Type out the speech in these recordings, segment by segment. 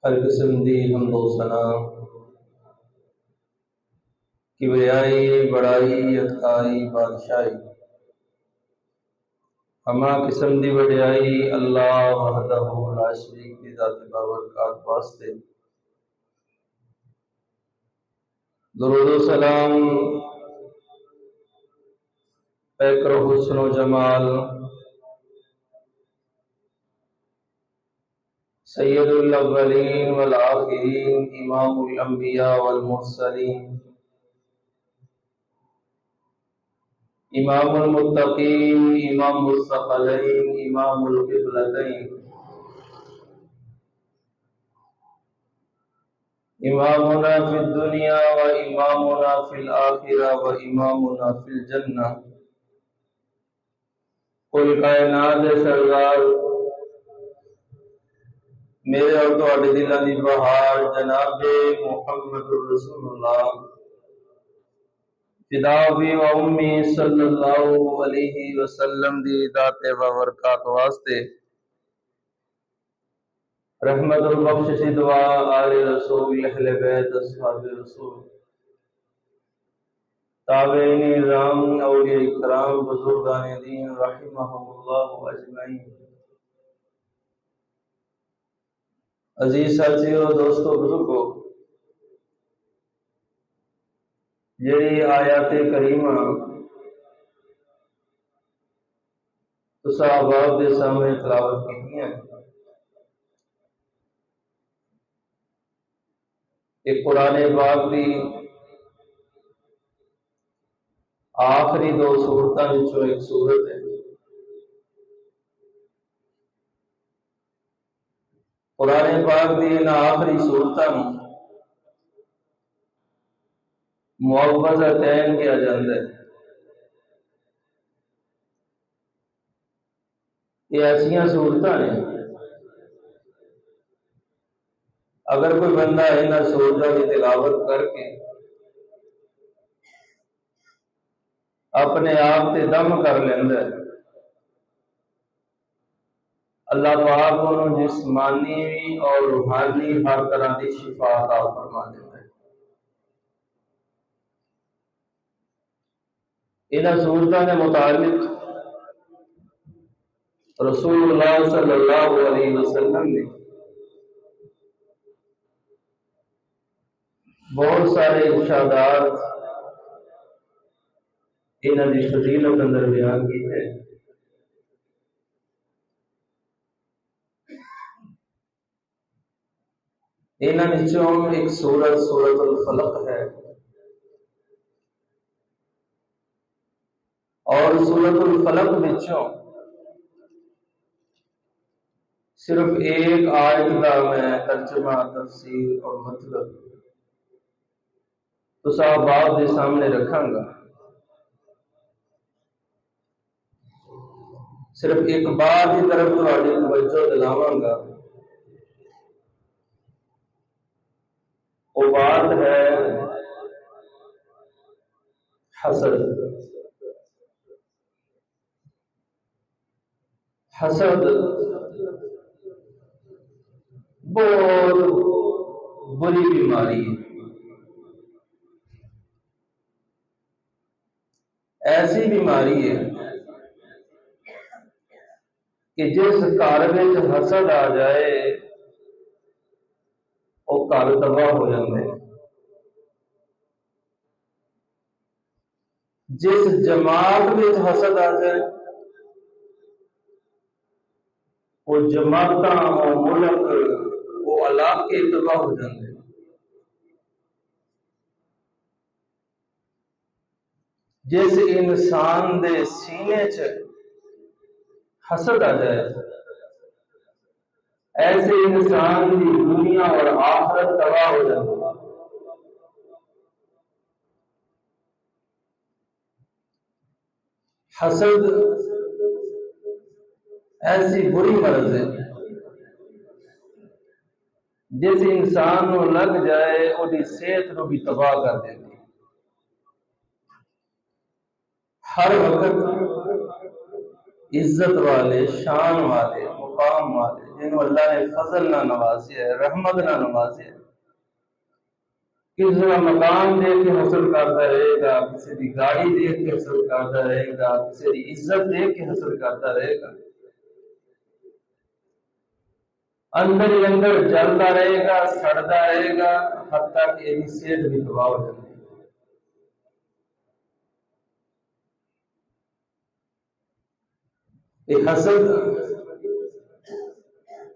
ہر قسم دی حمد و ثنا، کبریائی، بڑائی، یکتائی، بادشاہی، ہما قسم دی وڈیائی اللہ وحدہ لا شریک دی ذات بابرکات واسطے درود و سلام پیکر حسن و جمال سید الاولین والآخرین امام الانبیاء والمرسلین امام المتقین امام الثقلین امام القبلتین امامنا فی الدنیا و امامنا فی الآخرہ و امامنا فی الجنہ کل کائنات سردار میرے اور تواڈے دلاں دی بہار جناب محمد رسول اللہ فدا بھی و امی صلی اللہ علیہ وسلم دی ذات بابرکات واسطے رحمت البخش دعا آل رسول اہل بیت اصحاب رسول تابعین نظام اولیاء کرام بزرگان دین رحمہم اللہ اجمعین۔ عزیز ساتھیو، دوستو، بزرگو، جڑی آیات کریمہ تسا احباب دے سامنے تلاوت کی ہیں، ایک قرآن پاک دی آخری دو سورتاں وچوں ایک سورت ہے۔ قرآن پاک دی ان آخری سورتاں معوذتین کیا جاندہ ہے۔ یہ ایسیاں سورتاں ہیں اگر کوئی بندہ انہاں سورتاں کی تلاوت کر کے اپنے آپ تے دم کر لیندہ ہے، اللہ پاک انہوں جسمانی اور روحانی ہر طرح کی شفا عطا فرما دیتا ہے۔ انہاں سورتاں کے متعلق رسول اللہ صلی اللہ علیہ وسلم نے بہت سارے ارشادات انہاں دی فضیلت اندر بیان کی ہے۔ انہاں وچوں ایک سورت الفلق ہے، اور سورت الفلق وچوں صرف ایک آیت کا میں ترجمہ، تفسیر اور مطلب تو صحابات کے سامنے رکھاں گا۔ صرف ایک بات کی طرف تہاڈی توجہ دلاواں گا، وہ بات ہے حسد۔ حسد بہت بری بیماری ہے، ایسی بیماری ہے کہ جس گھر وچ حسد آ جائے وہ گھر تباہ ہو جاندے۔ جس جماعت وچ حسد آ جائے وہ جماعتاں، وہ ملک، وہ علاقے تباہ ہو جاندے۔ جس انسان دے سینے چ حسد آ جائے ایسے انسان کی دنیا اور آخرت تباہ ہو جاتی۔ حسد ایسی بری مرض ہے جس انسان کو لگ جائے وہ صحت کو بھی تباہ کر دیتی۔ ہر وقت عزت والے، شان والے، مقام والے جنہوں اللہ نے فضل نہ نوازیا ہے، رحمت نہ نوازیا ہے، کسی کا مکان دیکھ کے حسد کرتا رہے گا، کسی کی گاڑی دیکھ کے حسد کرتا رہے گا، کسی کی عزت دیکھ کے حسد کرتا رہے گا، اندر ہی اندر جلتا رہے گا، سڑتا رہے گا، حتیٰ کہ یہ صحت بھی تباہ ہو جاتی ہے۔ یہ حسد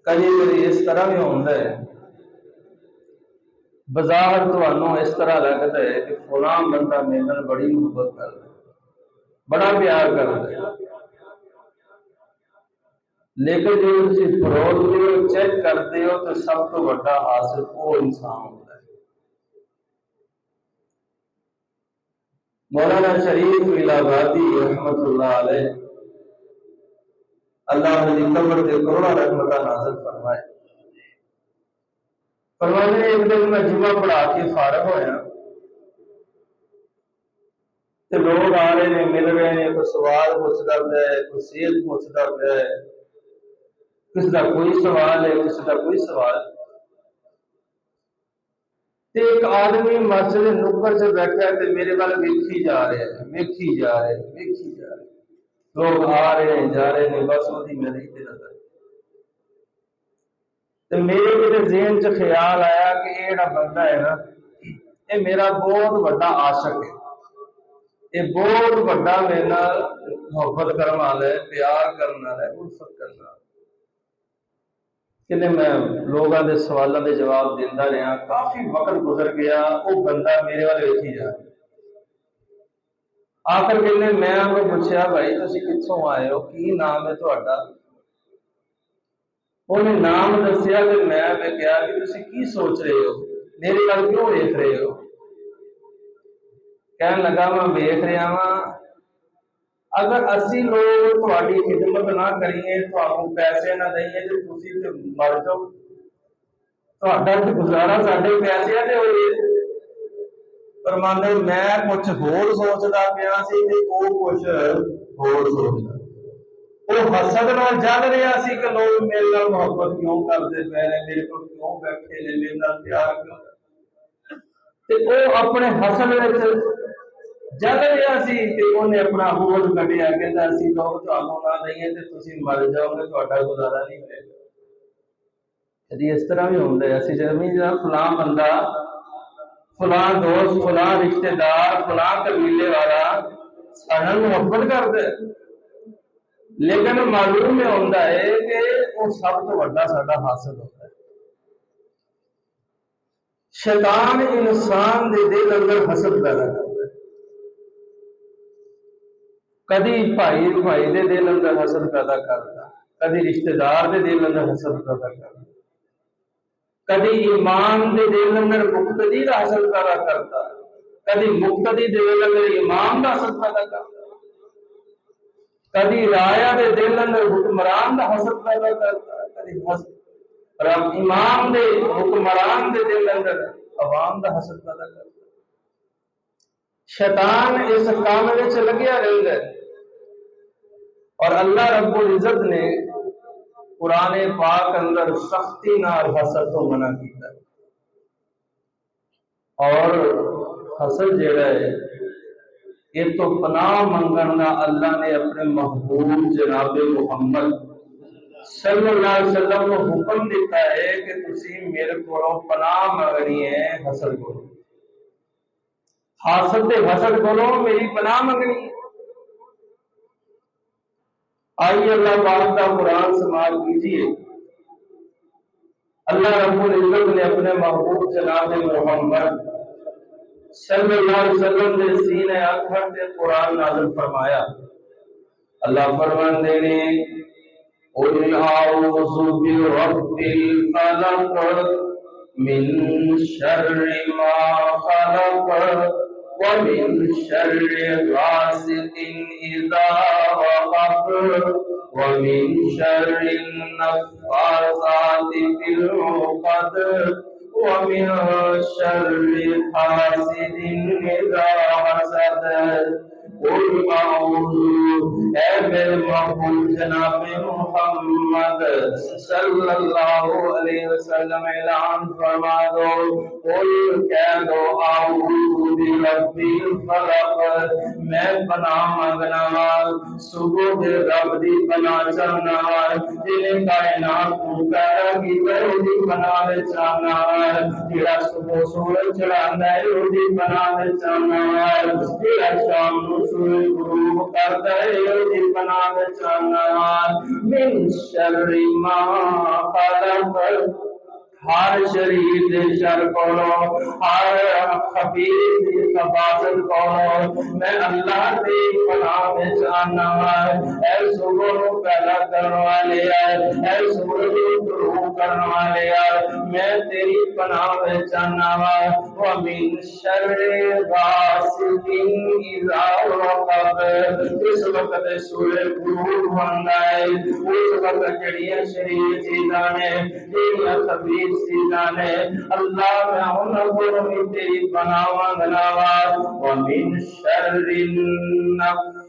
کبھی کبھی اس طرح بھی ہوتا ہے، بظاہر تمہیں اس طرح لگتا ہے کہ فلاں بندہ میرے نال بڑی محبت کرتا ہے، بڑا پیار کرتا ہے، لیکن جو تسی پرولتے ہو، چیک کرتے ہو تو سب تو بڑا حاصل وہ انسان ہوتا ہے۔ مولانا شریف الہٰبادی رحمت اللہ علیہ، اللہ نے قبر کے کروڑا رحمتہ نازل فرمائے، فرمانے ایک دن میں جمعہ پڑھا کے فارغ ہویا تو لوگ آ رہے ہیں، مل رہے ہیں، کوئی سوال پوچھتا پیا ہے، کوئی صحت پوچھتا پیا ہے، کسی کا کوئی سوال ہے، کسی کا کوئی سوال۔ ایک آدمی مسجد نکڑ سے بیٹھا ہے تو میرے وال ویکھی جا رہے ہیں، ویکھی جا رہے ہیں، ویکھی جا رہے ہیں، لوگ آ رہے ہیں جا رہے ہیں، بس وہی میرے ہی نظر۔ تو میرے کسی ذہن چ خیال آیا کہ یہ جڑا بندہ ہے نا، یہ میرا بہت بڑا عاشق ہے، یہ بہت بڑا میرے نال محبت کرنے والا ہے، پیار کرنے والا ہے، الفت کرنے والا ہے۔ کہ میں لوگوں کے سوالوں کے جواب دیتا رہا، کافی وقت گزر گیا، وہ بندہ میرے والے ویکھی جا رہا۔ آخر کہنے میں آپ کو پوچھا بھائی تسی کتوں آئے ہو، کی نام ہے تہاڈا؟ انہیں نام دسیا کہ میں کہا کہ تسی کی سوچ رہے ہو، میرے نال کیوں دیکھ رہے ہو؟ کہنے لگا میں دیکھ رہا ہاں، اگر اسی لوگ تہاڈی خدمت نہ کریے، تہانوں پیسے نہ دئیے تو تسی تے مر جاؤ، تہاڈا تے گزارا ساڈے پیسے تے ہوئے۔ فرماندے میں کچھ ہور سوچدا پیا سی تے او کچھ ہور سوچدا، وہ حسد نال جل رہا سی کہ لوگ میرے نال محبت کیوں کرتے پے نے، میرے کو کیوں بیٹھے نے، میرے نال پیار کیوں تے او اپنے حسد وچ جل رہا سی تے انہیں اپنا بول کڈیا کہندا اسی لوگ تہانوں نہ دئیے تے تسی مر جاؤ گے، تہاڈا گزارا نہیں ہوئے گا۔ کدی اس طرح بھی ہوندا ہے، اسی جب فلاں بندہ، فلاں دوست، فلاں رشتہ دار، فلاں قبیلے والا سارے نال محبت کردا ہے، لیکن معلوم یہ ہوتا ہے کہ وہ سب تو بڑا ساڈا حاسد ہوتا ہے۔ شیطان انسان دے دل اندر حسد پیدا کرتا ہے، کدی بھائی بھائی دے دل اندر حسد پیدا کرتا، کدی رشتہ دار دے دل اندر حسد پیدا کرتا، کدی ایمان دے دل اندر مقتدی دا حسد پیدا کرتا، کدی مقتدی دے دل اندر امام دا حسد پیدا کرتا، کدی رایا دے دل اندر حکمران دا حسد پیدا کرتا، کدی امام دے حکمران دے دل اندر عوام دا حسد پیدا کرتا۔ شیطان اس کام وچ لگیا رہندا ہے، اور اللہ رب العزت نے قرآن پاک اندر سختی نال حسد تو منع کیتا ہے، اور حسد جڑا ہے یہ تو پناہ منگن دا اللہ نے اپنے محبوب جناب محمد صلی اللہ علیہ وسلم کو حکم دیتا ہے کہ تسی میرے کو پناہ منگنی ہے حسد کو، حاسد تے حسد کو میری پناہ منگنی ہے۔ آئیے اللہ پاک کا قرآن سماعت کیجیے، اللہ رب العزت نے اپنے محبوب جناب محمد صلی اللہ علیہ وسلم نے سینہ اطہر سے قرآن نازل فرمایا۔ اللہ فرماندے نے قل اعوذ برب الفلق من شر ما خلق ومن شر غاسق اذا وقب ومن شر النفاثات في العقد ومن شر حاسد إذا حسد قل اعوذ اے میرے محبوب جناب محمد صلی اللہ علیہ وسلم اعلان فرما دو، قل کہہ دو اعوذ برب الفلق، میں پناہ منگنا وال صبح دے رب دی پناہ چاہنا وال جنہیں کائنات کو پیدا کیتا ہے دی پناہ چاہنا وال جڑا صبح سورج چڑھاندا ہے دی پناہ چاہنا وال جڑا شام نو سورج غروب کردا ہے دی پناہ چاہنا وال من شر ما خلق، ہر شریر دے شر کولو، ہر خبیث دی خباثت کولو میں اللہ دی پناہ وچ آنا وا۔ اے صبح نو پیدا کرن والے اے سورج نو غروب کرن والے میں تیری پناہ وچ آنا وا۔ ومن شر غاسق اذا وقب، اس وقت سورج غروب ہوندا ہے اس وقت جڑیاں شریر چیزاں نے جڑیاں خبیث سیدانے اللہ میں انہوں کو بھی تیری پناہ مانگنا وا۔ ومن شر النفاثات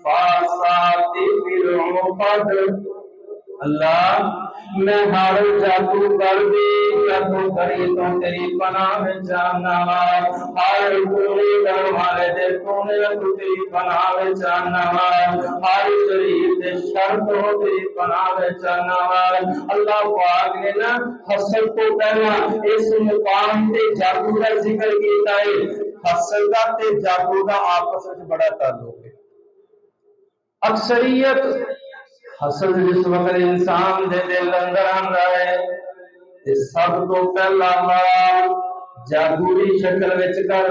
فی العقد، اللہ میں ہر جادو کر دی جادو کری تو تیری پناہ میں جاننا وا، ہر کوئی کرنے والے دے کونے تو تیری پناہ میں جاننا وا، ہر شریر دے شر تو تیری پناہ میں جاننا وا۔ اللہ پاک نے نا حسد کو پہلا اس مقام تے جادو کا ذکر کیتا ہے۔ حسد کا تے جادو کا آپس میں بڑا تعلق ہے۔ اکثریت حسد جس وقت انسان دے دل اندر آندا ہے تے سب تو پہلا جادو دی شکل وچ کر